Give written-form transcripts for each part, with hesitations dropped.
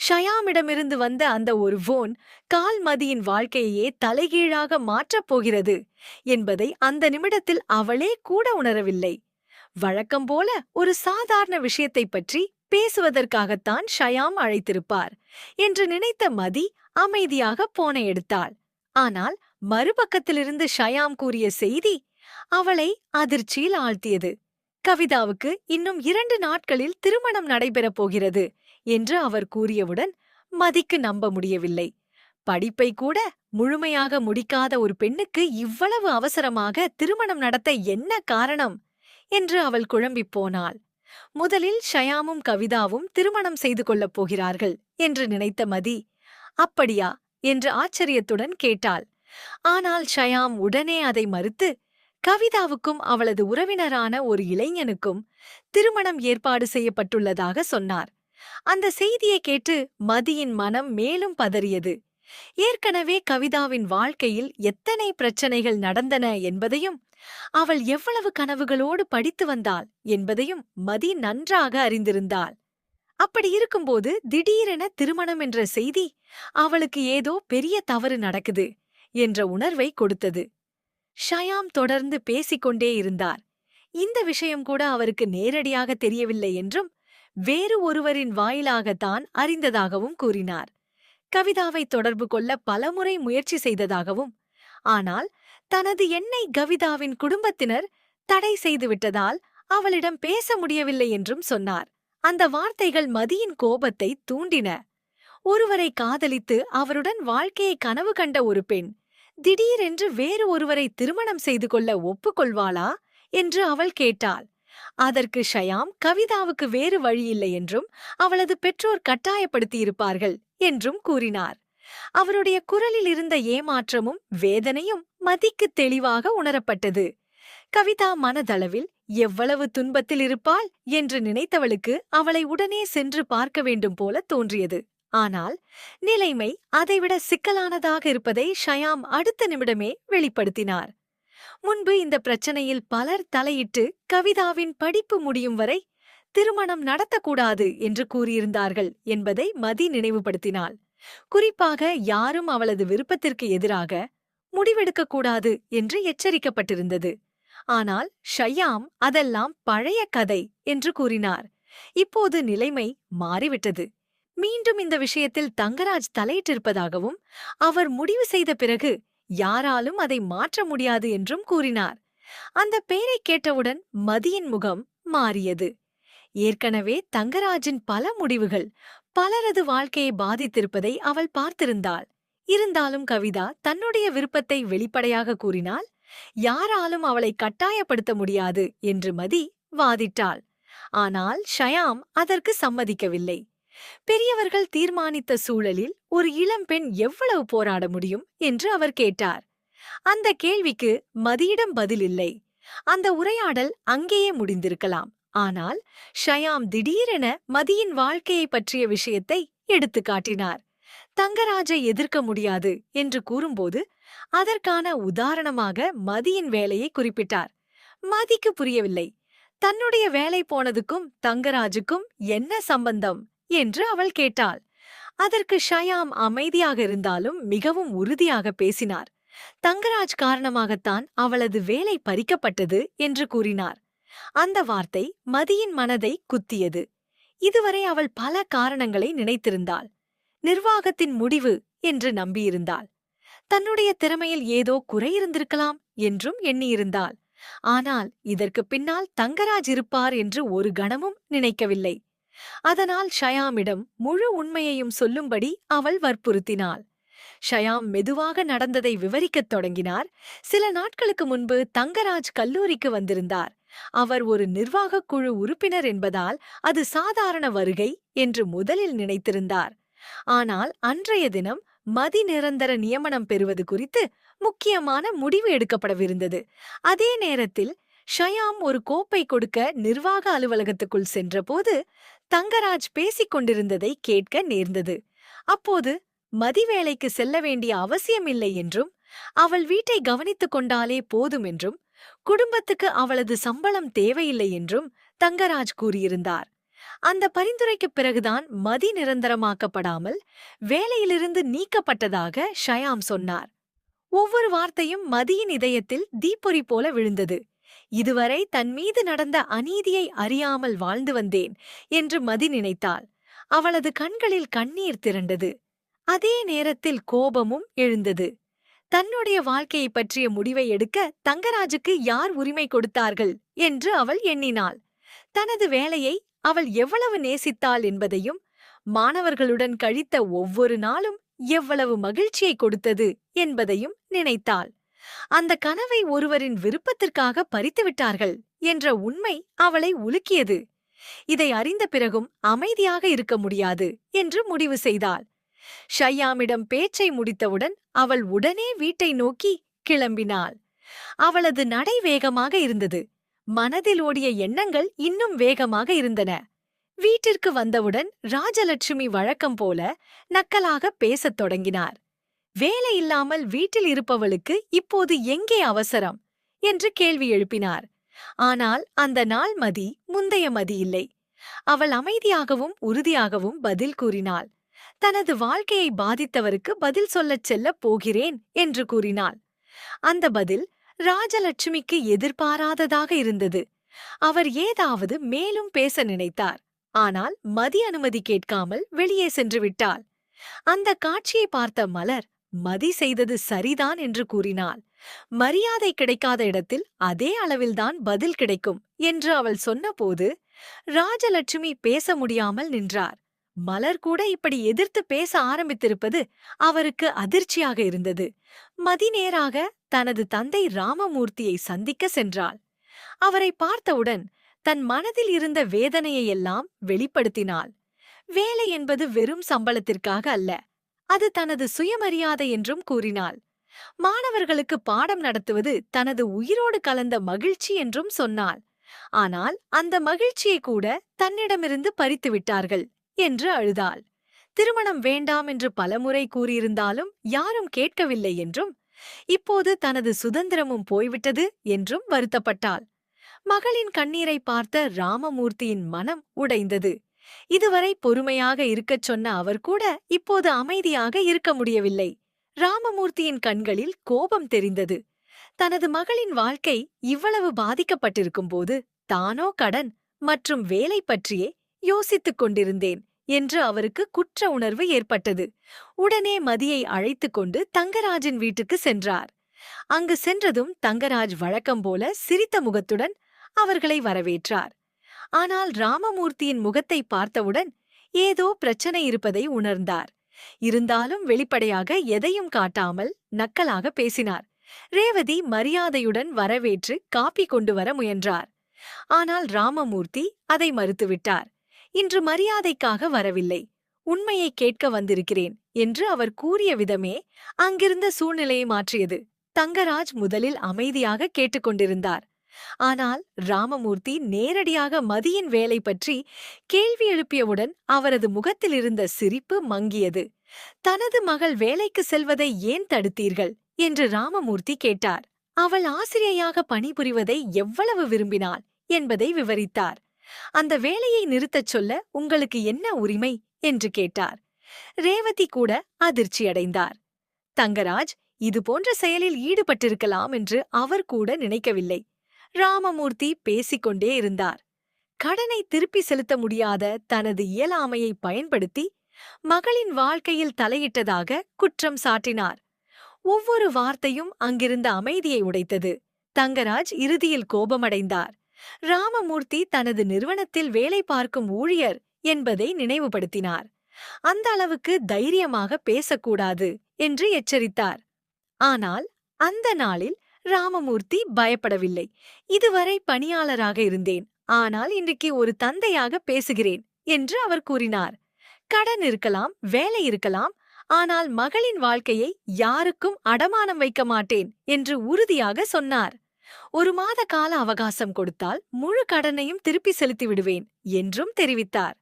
ஷயாமிடமிருந்து வந்த அந்த ஒரு போன் கால்மதியின் வாழ்க்கையையே தலைகீழாக மாற்றப் போகிறது என்பதை அந்த நிமிடத்தில் அவளே கூட உணரவில்லை. வழக்கம் போல ஒரு சாதாரண விஷயத்தை பற்றி பேசுவதற்காகத்தான் ஷயாம் அழைத்திருப்பார் என்று நினைத்த மதி அமைதியாக போனை எடுத்தாள். ஆனால் மறுபக்கத்திலிருந்து ஷயாம் கூறிய செய்தி அவளை அதிர்ச்சியில் ஆழ்த்தியது. கவிதாவுக்கு இன்னும் 2 நாட்களில் திருமணம் நடைபெறப் போகிறது என்று அவர் கூறியவுடன் மதிக்கு நம்ப முடியவில்லை. படிப்பை கூட முழுமையாக முடிக்காத ஒரு பெண்ணுக்கு இவ்வளவு அவசரமாக திருமணம் நடத்த என்ன காரணம் என்று அவள் குழம்பிப் போனாள். முதலில் ஷயாமும் கவிதாவும் திருமணம் செய்து கொள்ளப் போகிறார்கள் என்று நினைத்த மதி, அப்படியா என்று ஆச்சரியத்துடன் கேட்டாள். ஆனால் ஷயாம் உடனே அதை மறுத்து, கவிதாவுக்கும் அவளது உறவினரான ஒரு இளைஞனுக்கும் திருமணம் ஏற்பாடு செய்யப்பட்டுள்ளதாக சொன்னார். அந்த செய்தியை கேட்டு மதியின் மனம் மேலும் பதறியது. ஏற்கனவே கவிதாவின் வாழ்க்கையில் எத்தனை பிரச்சனைகள் நடந்தன என்பதையும் அவள் எவ்வளவு கனவுகளோடு படித்து வந்தாள் என்பதையும் மதி நன்றாக அறிந்திருந்தாள். அப்படி இருக்கும்போது திடீரென திருமணம் என்ற செய்தி அவளுக்கு ஏதோ பெரிய தவறு நடக்குது என்ற உணர்வை கொடுத்தது. ஷயாம் தொடர்ந்து பேசிக்கொண்டே இருந்தார். இந்த விஷயம் கூட அவருக்கு நேரடியாக தெரியவில்லை என்றும் வேறு ஒருவரின் வாயிலாகத்தான் அறிந்ததாகவும் கூறினார். கவிதாவை தொடர்பு கொள்ள பலமுறை முயற்சி செய்ததாகவும், ஆனால் தனது எண்ணை கவிதாவின் குடும்பத்தினர் தடை செய்துவிட்டதால் அவளிடம் பேச முடியவில்லை என்றும் சொன்னார். அந்த வார்த்தைகள் மதியின் கோபத்தை தூண்டின. ஒருவரை காதலித்து அவருடன் வாழ்க்கையை கனவு கண்ட ஒரு பெண் திடீரென்று வேறு ஒருவரை திருமணம் செய்து கொள்ள ஒப்புக்கொள்வாளா என்று அவள் கேட்டாள். அதற்கு ஷயாம் கவிதாவுக்கு வேறு வழியில்லை என்றும் அவளது பெற்றோர் கட்டாயப்படுத்தியிருப்பார்கள் என்றும் கூறினார். அவருடைய குரலில் இருந்த ஏமாற்றமும் வேதனையும் மதிக்கு தெளிவாக உணரப்பட்டது. கவிதா மனதளவில் எவ்வளவு துன்பத்தில் இருப்பாள் என்று நினைத்தவளுக்கு அவளை உடனே சென்று பார்க்க வேண்டும் போல தோன்றியது. ஆனால் நிலைமை அதைவிட சிக்கலானதாக இருப்பதை ஷயாம் அடுத்த நிமிடமே வெளிப்படுத்தினார். முன்பு இந்த பிரச்சனையில் பலர் தலையிட்டு கவிதாவின் படிப்பு முடியும் வரை திருமணம் நடத்தக்கூடாது என்று கூறியிருந்தார்கள் என்பதை மதி நினைவுபடுத்தினாள். குறிப்பாக யாரும் அவளது விருப்பத்திற்கு எதிராக முடிவெடுக்கக்கூடாது என்று எச்சரிக்கப்பட்டிருந்தது. ஆனால் ஷயாம் அதெல்லாம் பழைய கதை என்று கூறினார். இப்போது நிலைமை மாறிவிட்டது. மீண்டும் இந்த விஷயத்தில் தங்கராஜ் தலையிட்டிருப்பதாகவும் அவர் முடிவு செய்த பிறகு யாராலும் அதை மாற்ற முடியாது என்றும் கூறினார். அந்த பெயரை கேட்டவுடன் மதியின் முகம் மாறியது. ஏற்கனவே தங்கராஜின் பல முடிவுகள் பலரது வாழ்க்கையை பாதித்திருப்பதை அவள் பார்த்திருந்தாள். இருந்தாலும் கவிதா தன்னுடைய விருப்பத்தை வெளிப்படையாக கூறினாள். யாராலும் அவளை கட்டாயப்படுத்த முடியாது என்று மதி வாதிட்டாள். ஆனால் ஷயாம் அதற்கு சம்மதிக்கவில்லை. பெரியவர்கள் தீர்மானித்த சூழலில் ஒரு இளம்பெண் எவ்வளவு போராட முடியும் என்று அவர் கேட்டார். அந்த கேள்விக்கு மதியிடம் பதில் இல்லை. அந்த உரையாடல் அங்கேயே முடிந்திருக்கலாம். ஆனால் ஷயாம் திடீரென மதியின் வாழ்க்கையை பற்றிய விஷயத்தை எடுத்து காட்டினார். தங்கராஜை எதிர்க்க முடியாது என்று கூறும்போது அதற்கான உதாரணமாக மதியின் வேலையை குறிப்பிட்டார். மதிக்கு புரியவில்லை. தன்னுடைய வேலை போனதுக்கும் தங்கராஜுக்கும் என்ன சம்பந்தம் என்று அவள் கேட்டாள். அதற்கு ஷயாம் அமைதியாக இருந்தாலும் மிகவும் உறுதியாக பேசினார். தங்கராஜ் காரணமாகத்தான் அவளது வேலை பறிக்கப்பட்டது என்று கூறினார். அந்த வார்த்தை மதியின் மனதை குத்தியது. இதுவரை அவள் பல காரணங்களை நினைத்திருந்தாள். நிர்வாகத்தின் முடிவு என்று நம்பியிருந்தாள். தன்னுடைய திறமையில் ஏதோ குறை இருந்திருக்கலாம் என்றும் எண்ணியிருந்தாள். ஆனால் இதற்கு பின்னால் தங்கராஜ் இருப்பார் என்று ஒரு கணமும் நினைக்கவில்லை. அதனால் ஷயாமிடம் முழு உண்மையையும் சொல்லும்படி அவள் வற்புறுத்தினாள். ஷயாம் மெதுவாக நடந்ததை விவரிக்கத் தொடங்கினார். சில நாட்களுக்கு முன்பு தங்கராஜ் கல்லூரிக்கு வந்திருந்தார். அவர் ஒரு நிர்வாகக் குழு உறுப்பினர் என்பதால் அது சாதாரண வருகை என்று முதலில் நினைத்திருந்தார். ஆனால் அன்றைய தினம் மதி நிரந்தர நியமனம் பெறுவது குறித்து முக்கியமான முடிவு எடுக்கப்படவிருந்தது. அதே நேரத்தில் ஷயாம் ஒரு கோப்பை கொடுக்க நிர்வாக அலுவலகத்துக்குள் சென்றபோது தங்கராஜ் பேசிக் கொண்டிருந்ததை கேட்க நேர்ந்தது. அப்போது மதி வேலைக்கு செல்ல வேண்டிய அவசியமில்லை என்றும் அவள் வீட்டை கவனித்துக் கொண்டாலே போதும் என்றும் குடும்பத்துக்கு அவளது சம்பளம் தேவையில்லை என்றும் தங்கராஜ் கூறியிருந்தார். அந்த பரிந்துரைக்குப் பிறகுதான் மதி நிரந்தரமாக்கப்படாமல் வேலையிலிருந்து நீக்கப்பட்டதாக ஷயாம் சொன்னார். ஒவ்வொரு வார்த்தையும் மதியின் இதயத்தில் தீப்பொறி போல விழுந்தது. இதுவரை தன் மீது நடந்த அநீதியை அறியாமல் வாழ்ந்து வந்தேன் என்று மதி நினைத்தாள். அவளது கண்களில் கண்ணீர் திரண்டது. அதே நேரத்தில் கோபமும் எழுந்தது. தன்னுடைய வாழ்க்கையை பற்றிய முடிவை எடுக்க தங்கராஜுக்கு யார் உரிமை கொடுத்தார்கள் என்று அவள் எண்ணினாள். தனது வேலையை அவள் எவ்வளவு நேசித்தாள் என்பதையும், மாணவர்களுடன் கழித்த ஒவ்வொரு நாளும் எவ்வளவு மகிழ்ச்சியை கொடுத்தது என்பதையும் நினைத்தாள். அந்த கனவை ஒருவரின் விருப்பத்திற்காக பறித்துவிட்டார்கள் என்ற உண்மை அவளை உலுக்கியது. இதை அறிந்த பிறகும் அமைதியாக இருக்க முடியாது என்று முடிவு செய்தாள். ஷையாமிடம் பேச்சை முடித்தவுடன் அவள் உடனே வீட்டை நோக்கி கிளம்பினாள். அவளது நடை வேகமாக இருந்தது. மனதில் ஓடிய எண்ணங்கள் இன்னும் வேகமாக இருந்தன. வீட்டிற்கு வந்தவுடன் ராஜலட்சுமி வழக்கம் போல நக்கலாக பேசத் தொடங்கினார். வேலை இல்லாமல் வீட்டில் இருப்பவளுக்கு இப்போது எங்கே அவசரம் என்று கேள்வி எழுப்பினார். ஆனால் அந்த நாள் மதி முந்தைய மதி இல்லை. அவள் அமைதியாகவும் உறுதியாகவும் பதில் கூறினாள். தனது வாழ்க்கையை பாதித்தவருக்கு பதில் சொல்லச் செல்லப் போகிறேன் என்று கூறினாள். அந்த பதில் ராஜலட்சுமிக்கு எதிர்பாராததாக இருந்தது. அவர் ஏதாவது மேலும் பேச நினைத்தார். ஆனால் மதி அனுமதி கேட்காமல் வெளியே சென்று விட்டாள். அந்த காட்சியை பார்த்த மலர் மதி செய்தது சரிதான் என்று கூறினாள். மரியாதை கிடைக்காத இடத்தில் அதே அளவில்தான் பதில் கிடைக்கும் என்று அவள் சொன்னபோது ராஜலட்சுமி பேச முடியாமல் நின்றார். மலர் கூட இப்படி எதிர்த்து பேச ஆரம்பித்திருப்பது அவருக்கு அதிர்ச்சியாக இருந்தது. மதி நேராக தனது தந்தை ராமமூர்த்தியை சந்திக்க சென்றாள். அவரை பார்த்தவுடன் தன் மனதில் இருந்த வேதனையெல்லாம் வெளிப்படுத்தினாள். வேலை என்பது வெறும் சம்பளத்திற்காக அல்ல, அது தனது சுயமரியாதை என்றும் கூறினாள். மாணவர்களுக்கு பாடம் நடத்துவது தனது உயிரோடு கலந்த மகிழ்ச்சி என்றும் சொன்னாள். ஆனால் அந்த மகிழ்ச்சியை கூட தன்னிடமிருந்து பறித்து விட்டார்கள் என்று அழுதாள். திருமணம் வேண்டாம் என்று பலமுறை கூறியிருந்தாலும் யாரும் கேட்கவில்லை என்றும், இப்போது தனது சுதந்திரமும் போய்விட்டது என்றும் வருத்தப்பட்டாள். மகளின் கண்ணீரை பார்த்த ராமமூர்த்தியின் மனம் உடைந்தது. இதுவரை பொறுமையாக இருக்கச் சொன்ன அவர் கூட இப்போது அமைதியாக இருக்க முடியவில்லை. ராமமூர்த்தியின் கண்களில் கோபம் தெரிந்தது. தனது மகளின் வாழ்க்கை இவ்வளவு பாதிக்கப்பட்டிருக்கும் போது தானோ கடன் மற்றும் வேலை பற்றியே யோசித்துக் கொண்டிருந்தேன் என்று அவருக்கு குற்ற உணர்வு ஏற்பட்டது. உடனே மதியை அழைத்துக் கொண்டு தங்கராஜின் வீட்டுக்கு சென்றார். அங்கு சென்றதும் தங்கராஜ் வழக்கம் போல சிரித்த முகத்துடன் அவர்களை வரவேற்றார். ஆனால் ராமமூர்த்தியின் முகத்தை பார்த்தவுடன் ஏதோ பிரச்சனை இருப்பதை உணர்ந்தார். இருந்தாலும் வெளிப்படையாக எதையும் காட்டாமல் நக்கலாக பேசினார். ரேவதி மரியாதையுடன் வரவேற்று காப்பி கொண்டு வர முயன்றார். ஆனால் ராமமூர்த்தி அதை மறுத்துவிட்டார். இன்று மரியாதைக்காக வரவில்லை, உண்மையை கேட்க வந்திருக்கிறேன் என்று அவர் கூறிய விதமே அங்கிருந்த சூழ்நிலையை மாற்றியது. தங்கராஜ் முதலில் அமைதியாக கேட்டுக்கொண்டிருந்தார். ஆனால் ராமமூர்த்தி நேரடியாக மதியின் வேலை பற்றி கேள்வி எழுப்பியவுடன் அவரது முகத்தில் இருந்த சிரிப்பு மங்கியது. தனது மகள் வேலைக்கு செல்வதை ஏன் தடுத்தீர்கள் என்று ராமமூர்த்தி கேட்டார். அவள் ஆசிரியையாக பணிபுரிவதை எவ்வளவு விரும்பினாள் என்பதை விவரித்தார். அந்த வேலையை நிறுத்தச் சொல்ல உங்களுக்கு என்ன உரிமை என்று கேட்டார். ரேவதி கூட அதிர்ச்சியடைந்தார். தங்கராஜ் இதுபோன்ற செயலில் ஈடுபட்டிருக்கலாம் என்று அவர் கூட நினைக்கவில்லை. ராமமூர்த்தி பேசிக்கொண்டே இருந்தார். கடனை திருப்பி செலுத்த முடியாத தனது இயலாமையை பயன்படுத்தி மகளின் வாழ்க்கையில் தலையிட்டதாக குற்றம் சாட்டினார். ஒவ்வொரு வார்த்தையும் அங்கிருந்த அமைதியை உடைத்தது. தங்கராஜ் இறுதியில் கோபமடைந்தார். ராமமூர்த்தி தனது நிறுவனத்தில் வேலை பார்க்கும் ஊழியர் என்பதை நினைவுபடுத்தினார். அந்த அளவுக்கு தைரியமாக பேசக்கூடாது என்று எச்சரித்தார். ஆனால் அந்த நாளில் ராமமூர்த்தி பயப்படவில்லை. இதுவரை பணியாளராக இருந்தேன், ஆனால் இன்றைக்கு ஒரு தந்தையாக பேசுகிறேன் என்று அவர் கூறினார். கடன் இருக்கலாம், வேலை இருக்கலாம், ஆனால் மகளின் வாழ்க்கையை யாருக்கும் அடமானம் வைக்க மாட்டேன் என்று உறுதியாக சொன்னார். 1 மாத கால அவகாசம் கொடுத்தால் முழு கடனையும் திருப்பி செலுத்தி விடுவேன் என்றும் தெரிவித்தார்.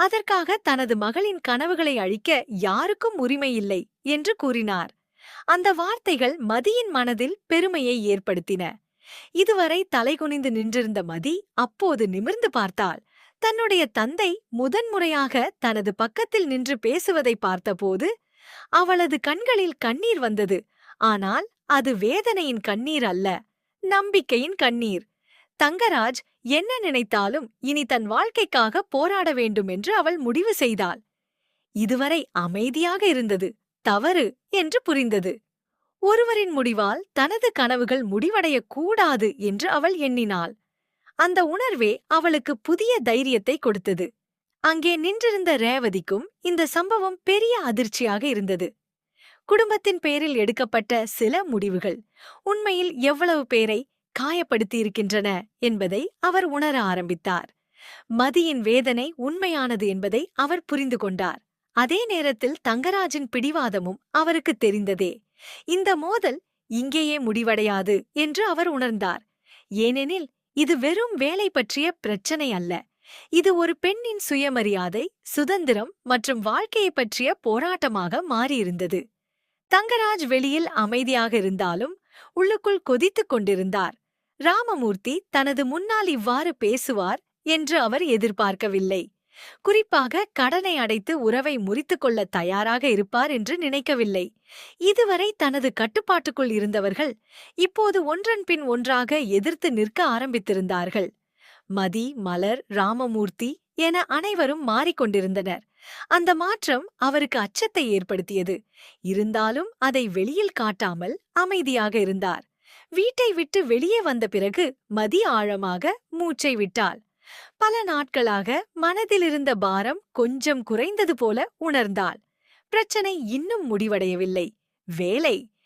அதற்காக தனது மகளின் கனவுகளை அழிக்க யாருக்கும் உரிமை இல்லை என்று கூறினார். அந்த வார்த்தைகள் மதியின் மனதில் பெருமையை ஏற்படுத்தின. இதுவரை தலைகுனிந்து நின்றிருந்த மதி அப்போது நிமிர்ந்து பார்த்தாள். தன்னுடைய தந்தை முதன்முறையாக தனது பக்கத்தில் நின்று பேசுவதை பார்த்தபோது அவளது கண்களில் கண்ணீர் வந்தது. ஆனால் அது வேதனையின் கண்ணீர் அல்ல, நம்பிக்கையின் கண்ணீர். தங்கராஜ் என்ன நினைத்தாலும் இனி தன் வாழ்க்கைக்காக போராட வேண்டும் என்று அவள் முடிவு செய்தாள். இதுவரை அமைதியாக இருந்தது தவறு என்று புரிந்தது. ஒருவரின் முடிவால் தனது கனவுகள் முடிவடையக் கூடாது என்று அவள் எண்ணினாள். அந்த உணர்வே அவளுக்கு புதிய தைரியத்தை கொடுத்தது. அங்கே நின்றிருந்த ரேவதிக்கும் இந்த சம்பவம் பெரிய அதிர்ச்சியாக இருந்தது. குடும்பத்தின் பேரில் எடுக்கப்பட்ட சில முடிவுகள் உண்மையில் எவ்வளவு பேரை காயப்படுத்தியிருக்கின்றன என்பதை அவர் உணர ஆரம்பித்தார். மதியின் வேதனை உண்மையானது என்பதை அவர் புரிந்து கொண்டார். அதே நேரத்தில் தங்கராஜின் பிடிவாதமும் அவருக்கு தெரிந்ததே. இந்த மோதல் இங்கேயே முடிவடையாது என்று அவர் உணர்ந்தார். ஏனெனில் இது வெறும் வேலை பற்றிய பிரச்சனை அல்ல. இது ஒரு பெண்ணின் சுயமரியாதை, சுதந்திரம் மற்றும் வாழ்க்கையை பற்றிய போராட்டமாக மாறியிருந்தது. தங்கராஜ் வெளியில் அமைதியாக இருந்தாலும் உள்ளுக்குள் கொதித்துக் கொண்டிருந்தார். ராமமூர்த்தி தனது முன்னால் இவ்வாறு பேசுவார் என்று அவர் எதிர்பார்க்கவில்லை. குறிப்பாக கடனை அடைத்து உறவை முறித்துக் கொள்ள தயாராக இருப்பார் என்று நினைக்கவில்லை. இதுவரை தனது கட்டுப்பாட்டுக்குள் இருந்தவர்கள் இப்போது ஒன்றன் பின் ஒன்றாக எதிர்த்து நிற்க ஆரம்பித்திருந்தார்கள். மதி, மலர், ராமமூர்த்தி என அனைவரும் மாறிக்கொண்டிருந்தனர். அந்த மாற்றம் அவருக்கு அச்சத்தை ஏற்படுத்தியது. இருந்தாலும் அதை வெளியில் காட்டாமல் அமைதியாக இருந்தார். வீட்டை விட்டு வெளியே வந்த பிறகு மதி ஆழமாக மூச்சை விட்டாள். பல நாட்களாக மனதிலிருந்த பாரம் கொஞ்சம் குறைந்தது போல உணர்ந்தாள். பிரச்சனை இன்னும் முடிவடையவில்லை. வேலை